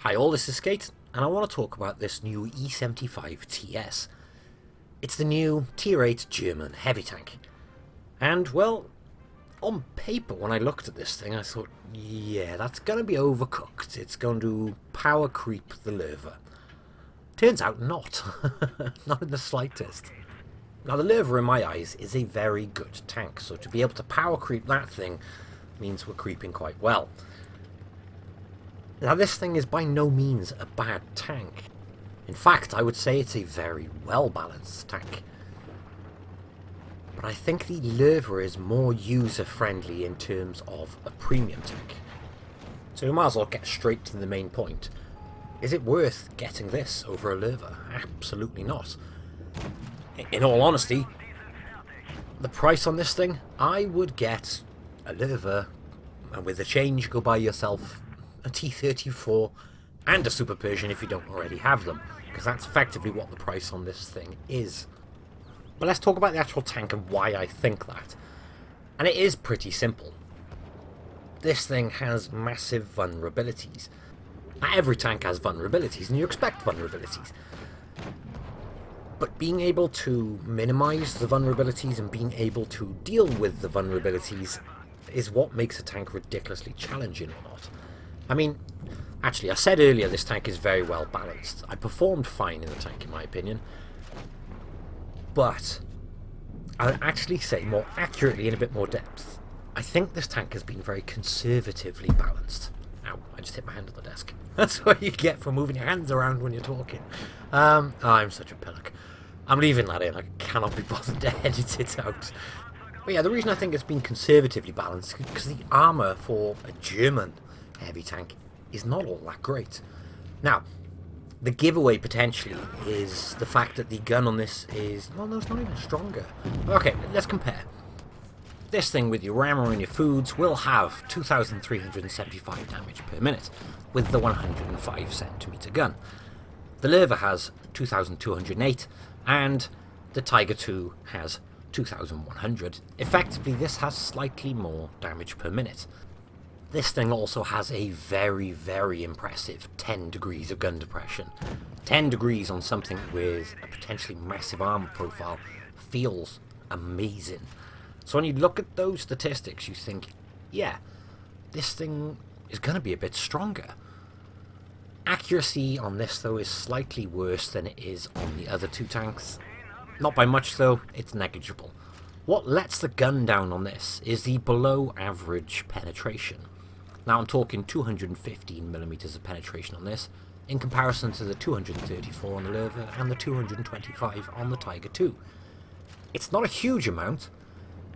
Hi all, this is Skate, and I want to talk about this new E75 TS. It's the new Tier 8 German heavy tank. And, well, on paper, when I looked at this thing, I thought, yeah, that's going to be overcooked. It's going to power creep the Löwe. Turns out not. Not in the slightest. Now, the Löwe, in my eyes, is a very good tank, so to be able to power creep that thing means we're creeping quite well. Now, this thing is by no means a bad tank. In fact, I would say it's a very well-balanced tank. But I think the Löwe is more user-friendly in terms of a premium tank. So we might as well get straight to the main point. Is it worth getting this over a Löwe? Absolutely not. In all honesty, the price on this thing, I would get a Löwe, and with the change, go buy yourself a T34 and a Super Persian if you don't already have them, because that's effectively what the price on this thing is. But let's talk about the actual tank and why I think that. And it is pretty simple. This thing has massive vulnerabilities. Now, every tank has vulnerabilities, and you expect vulnerabilities. But being able to minimize the vulnerabilities and being able to deal with the vulnerabilities is what makes a tank ridiculously challenging or not. I mean, actually, I said earlier this tank is very well balanced. I performed fine in the tank, in my opinion. But I would actually say more accurately, in a bit more depth, I think this tank has been very conservatively balanced. Ow, I just hit my hand on the desk. That's what you get for moving your hands around when you're talking. I'm such a pillock. I'm leaving that in. I cannot be bothered to edit it out. But yeah, the reason I think it's been conservatively balanced is because the armour for a German heavy tank is not all that great. Now, the giveaway potentially is the fact that the gun on this is, well, no, it's not even stronger. Okay, let's compare. This thing with your Armour and your foods will have 2,375 damage per minute with the 105cm gun. The Löwe has 2,208 and the Tiger II has 2,100. Effectively, this has slightly more damage per minute. This thing also has a very, very impressive 10 degrees of gun depression. 10 degrees on something with a potentially massive armor profile feels amazing. So when you look at those statistics, you think, yeah, this thing is going to be a bit stronger. Accuracy on this, though, is slightly worse than it is on the other two tanks. Not by much, though, it's negligible. What lets the gun down on this is the below average penetration. Now I'm talking 215mm of penetration on this, in comparison to the 234 on the Löwe and the 225 on the Tiger II. It's not a huge amount,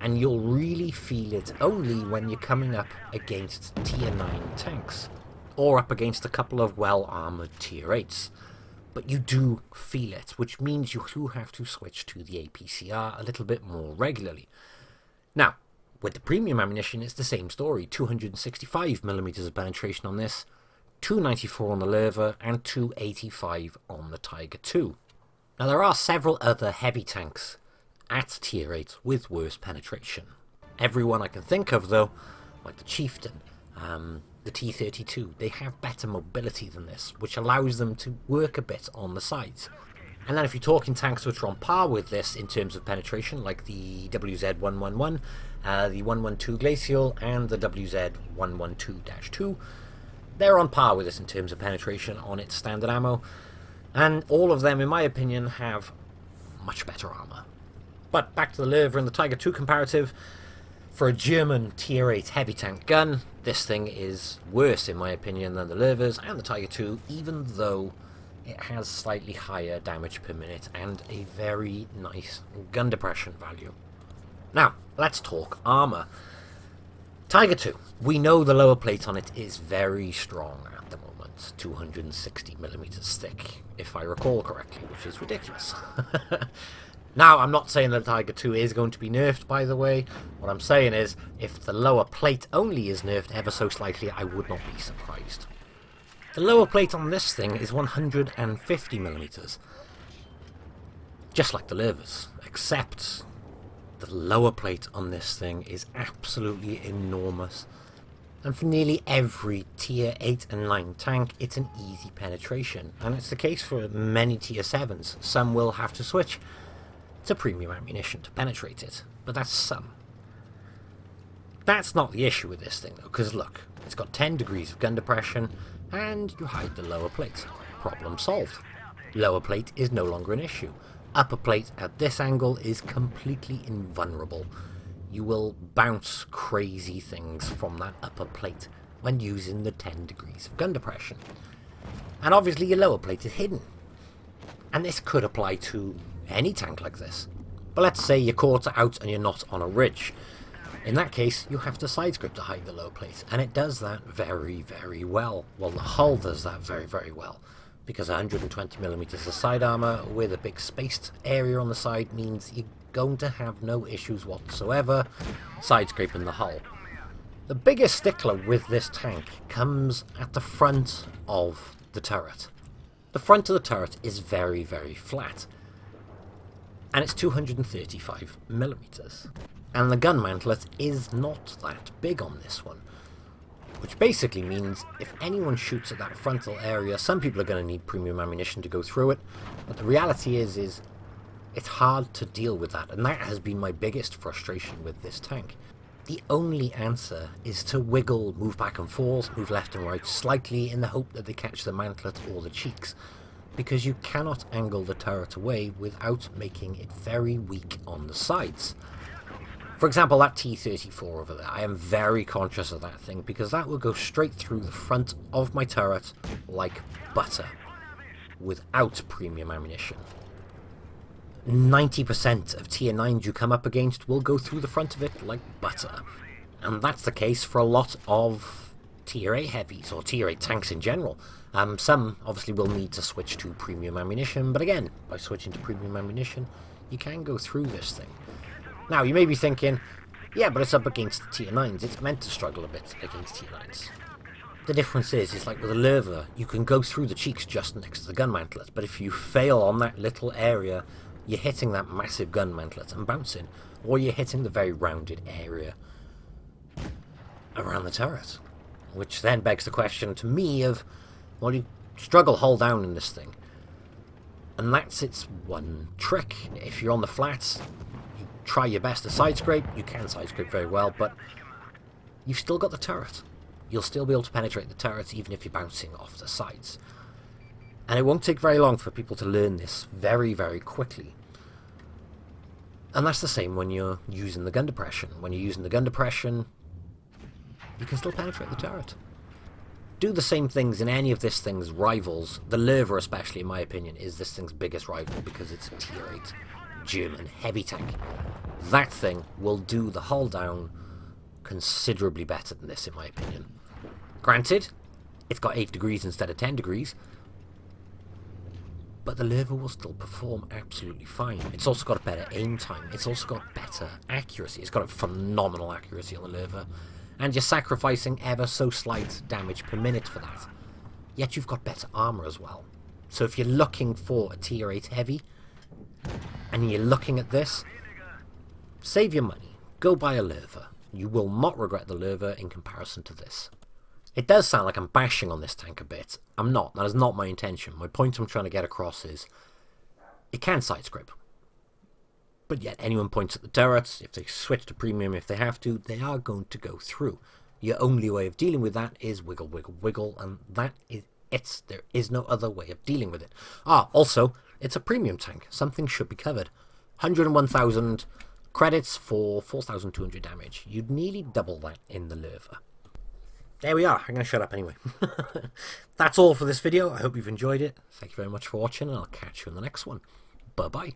and you'll really feel it only when you're coming up against Tier 9 tanks, or up against a couple of well-armoured Tier 8s. But you do feel it, which means you do have to switch to the APCR a little bit more regularly. Now, with the premium ammunition, it's the same story. 265mm of penetration on this, 294 on the Löwe, and 285 on the Tiger II. Now, there are several other heavy tanks at Tier 8 with worse penetration. Everyone I can think of, though, like the Chieftain, the T32, they have better mobility than this, which allows them to work a bit on the sides. And then if you're talking tanks which are on par with this in terms of penetration, like the WZ-111, the 112 Glacial, and the WZ-112-2, they're on par with this in terms of penetration on its standard ammo. And all of them, in my opinion, have much better armor. But back to the Löwe and the Tiger II comparative. For a German Tier 8 heavy tank gun, this thing is worse, in my opinion, than the Löwe's and the Tiger II, even though it has slightly higher damage per minute and a very nice gun depression value. Now, let's talk armor. Tiger II, we know the lower plate on it is very strong at the moment, 260mm thick, if I recall correctly, which is ridiculous. Now, I'm not saying that the Tiger II is going to be nerfed, by the way. What I'm saying is, if the lower plate only is nerfed ever so slightly, I would not be surprised. The lower plate on this thing is 150mm. Just like the Löwe's, except the lower plate on this thing is absolutely enormous. And for nearly every tier 8 and 9 tank, it's an easy penetration. And it's the case for many tier 7s. Some will have to switch to premium ammunition to penetrate it. But that's some. That's not the issue with this thing though, because look, it's got 10 degrees of gun depression, and you hide the lower plate. Problem solved. Lower plate is no longer an issue. Upper plate at this angle is completely invulnerable. You will bounce crazy things from that upper plate when using the 10 degrees of gun depression. And obviously your lower plate is hidden. And this could apply to any tank like this. But let's say you're caught out and you're not on a ridge. In that case, you have to side script to hide the lower plate, and it does that very, very well. Well, the hull does that very, very well, because 120mm of side armour with a big spaced area on the side means you're going to have no issues whatsoever side scraping the hull. The biggest stickler with this tank comes at the front of the turret. The front of the turret is very, very flat, and it's 235mm. And the gun mantlet is not that big on this one. Which basically means if anyone shoots at that frontal area, some people are going to need premium ammunition to go through it. But the reality is it's hard to deal with that. And that has been my biggest frustration with this tank. The only answer is to wiggle, move back and forth, move left and right slightly in the hope that they catch the mantlet or the cheeks. Because you cannot angle the turret away without making it very weak on the sides. For example, that T-34 over there, I am very conscious of that thing because that will go straight through the front of my turret like butter without premium ammunition. 90% of tier 9s you come up against will go through the front of it like butter. And that's the case for a lot of tier 8 heavies or tier 8 tanks in general. Some obviously will need to switch to premium ammunition, but again, by switching to premium ammunition, you can go through this thing. Now, you may be thinking, yeah, but it's up against the tier 9s. It's meant to struggle a bit against tier 9s. The difference is like with a Lurver, you can go through the cheeks just next to the gun mantlet, but if you fail on that little area, you're hitting that massive gun mantlet and bouncing, or you're hitting the very rounded area around the turret. Which then begs the question to me of, well, you struggle hull down in this thing. And that's its one trick. If you're on the flats, try your best to side scrape. You can side scrape very well, but you've still got the turret. You'll still be able to penetrate the turret even if you're bouncing off the sides. And it won't take very long for people to learn this very, very quickly. And that's the same when you're using the gun depression. When you're using the gun depression, you can still penetrate the turret. Do the same things in any of this thing's rivals. The Lurver, especially, in my opinion, is this thing's biggest rival because it's a tier 8 German heavy tank. That thing will do the hull down considerably better than this, in my opinion. Granted, it's got 8 degrees instead of 10 degrees, but the Lurver will still perform absolutely fine. It's also got a better aim time. It's also got better accuracy. It's got a phenomenal accuracy on the Lurver, and you're sacrificing ever so slight damage per minute for that. Yet you've got better armour as well. So if you're looking for a tier 8 heavy, and you're looking at this, save your money. Go buy a Lurver. You will not regret the Lurver in comparison to this. It does sound like I'm bashing on this tank a bit. I'm not. That is not my intention. My point I'm trying to get across is it can side scrape. But yet anyone points at the turrets, if they switch to premium if they have to, they are going to go through. Your only way of dealing with that is wiggle, wiggle, wiggle, and that is it. There is no other way of dealing with it. Also, it's a premium tank. Something should be covered. 101,000 credits for 4,200 damage. You'd nearly double that in the Lurver. There we are. I'm going to shut up anyway. That's all for this video. I hope you've enjoyed it. Thank you very much for watching, and I'll catch you in the next one. Bye-bye.